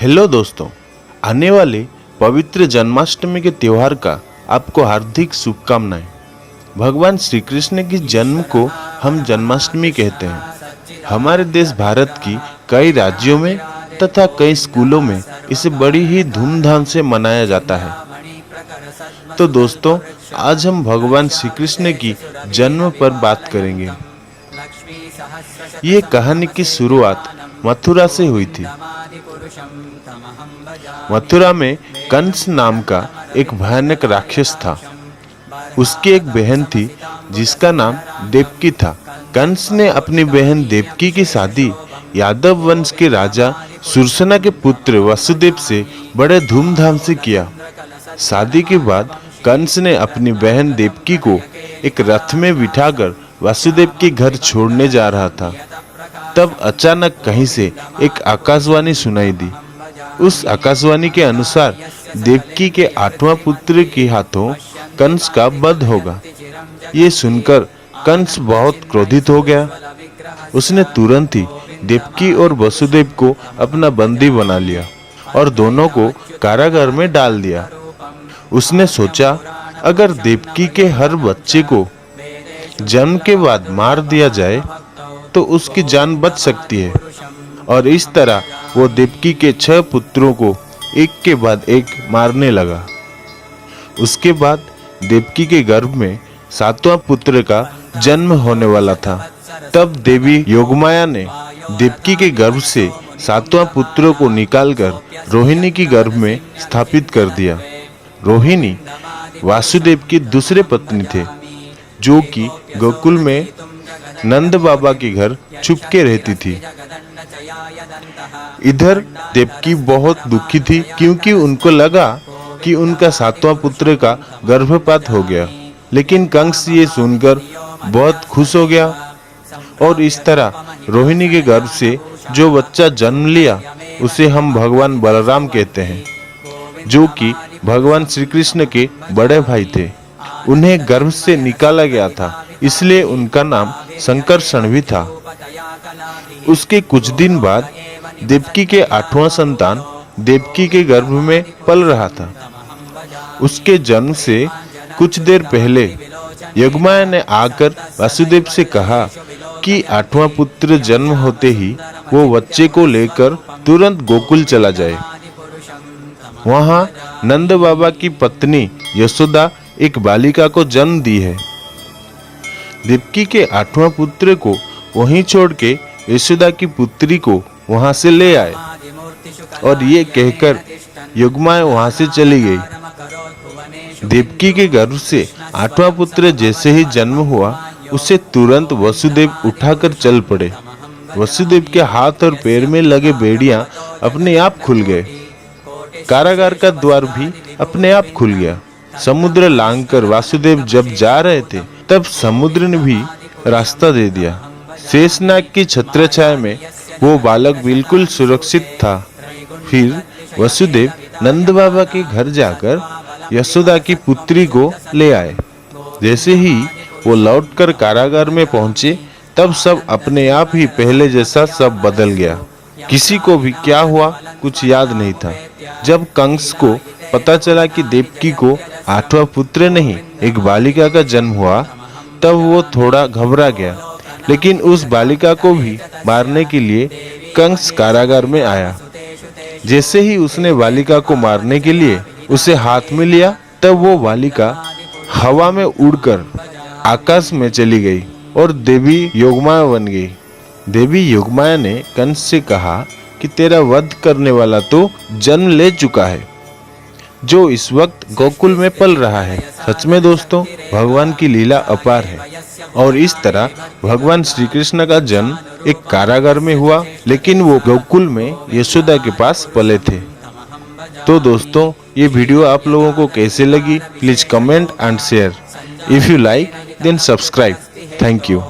Hello दोस्तों, आने वाले पवित्र जन्माष्टमी के त्यौहार का आपको हार्दिक शुभकामनाएं। भगवान श्री कृष्ण के जन्म को हम जन्माष्टमी कहते हैं। हमारे देश भारत की कई राज्यों में तथा कई स्कूलों में इसे बड़ी ही धूमधाम से मनाया जाता है। तो दोस्तों, आज हम भगवान श्री कृष्ण की जन्म पर बात करेंगे। ये कहानी की शुरुआत मथुरा से हुई थी। मथुरा में कंस नाम का एक भयानक राक्षस था। उसकी एक बहन थी जिसका नाम देवकी था। कंस ने अपनी बहन देवकी की शादी यादव वंश के राजा सुरसेना के पुत्र वसुदेव से बड़े धूमधाम से किया। शादी के बाद कंस ने अपनी बहन देवकी को एक रथ में बिठाकर वसुदेव के घर छोड़ने जा रहा था। तब अचानक कहीं से एक आकाशवाणी सुनाई दी। उस आकाशवाणी के अनुसार देवकी के 8वां पुत्र के हाथों कंस का वध होगा। ये सुनकर कंस बहुत क्रोधित हो गया। उसने तुरंत ही देवकी और वसुदेव को अपना बंदी बना लिया और दोनों को कारागार में डाल दिया। उसने सोचा, अगर देवकी के हर बच्चे को जन्म के बाद मार दिया जाए तो उसकी जान बच सकती है। और इस तरह वो देवकी के 6 पुत्रों को एक के बाद एक मारने लगा। उसके बाद देवकी के गर्भ में 7वां पुत्र का जन्म होने वाला था। तब देवी योगमाया ने देवकी के गर्भ से 7वां पुत्र को निकालकर रोहिणी की गर्भ में स्थापित कर दिया। रोहिणी वासुदेव की दूसरे पत्नी थे, जो कि गोकुल में नंद बाबा के घर छुपके रहती थी। इधर देवकी बहुत दुखी थी, क्योंकि उनको लगा कि उनका 7वां पुत्र का गर्भपात हो गया। लेकिन कंस ये सुनकर बहुत खुश हो गया और इस तरह रोहिणी के गर्भ से जो बच्चा जन्म लिया उसे हम भगवान बलराम कहते हैं, जो कि भगवान श्री कृष्ण के बड़े भाई थे। उन्हें गर्भ से निकाला गया था, इसलिए उनका नाम संकर्षण भी था। उसके कुछ दिन बाद देवकी के 8वां संतान देवकी के गर्भ में पल रहा था। उसके जन्म से कुछ देर पहले योगमाया ने आकर वासुदेव से कहा कि 8वां पुत्र जन्म होते ही वो बच्चे को लेकर तुरंत गोकुल चला जाए। वहाँ नंद बाबा की पत्नी यशोदा एक बालिका को जन्म दी है। देवकी के 8वां पुत्र को वहीं छोड़ के यशोदा की पुत्री को वहां से ले आए और ये कहकर योगमाया वहां से चली गई। देवकी के गर्भ से 8वां पुत्र जैसे ही जन्म हुआ, उसे तुरंत वसुदेव उठाकर चल पड़े। वसुदेव के हाथ और पैर में लगे बेड़ियां अपने आप खुल गए। कारागार का द्वार भी अपने आप खुल गया। समुद्र लांघकर वासुदेव जब जा रहे थे, तब समुद्र ने भी रास्ता दे दिया। शेषनाग की छत्रछाया में वो बालक बिल्कुल सुरक्षित था। फिर वसुदेव नंद बाबा के घर जाकर यशोदा की पुत्री को ले आए। जैसे ही वो लौटकर कारागार में पहुंचे, तब सब अपने आप ही पहले जैसा सब बदल गया। किसी को भी क्या हुआ कुछ याद नहीं था। जब कंस को पता चला कि देवकी को 8वां पुत्र नहीं एक बालिका का जन्म हुआ, तब वो थोड़ा घबरा गया। लेकिन उस बालिका को भी मारने के लिए कंस कारागार में आया। जैसे ही उसने बालिका को मारने के लिए उसे हाथ में लिया, तब वो बालिका हवा में उड़कर आकाश में चली गई और देवी योगमाया बन गई। देवी योगमाया ने कंस से कहा कि तेरा वध करने वाला तो जन्म ले चुका है, जो इस वक्त गोकुल में पल रहा है। सच में दोस्तों, भगवान की लीला अपार है। और इस तरह भगवान श्री कृष्ण का जन्म एक कारागार में हुआ, लेकिन वो गोकुल में यशोदा के पास पले थे। तो दोस्तों, ये वीडियो आप लोगों को कैसे लगी? Please comment and share. If you like then subscribe. Thank you.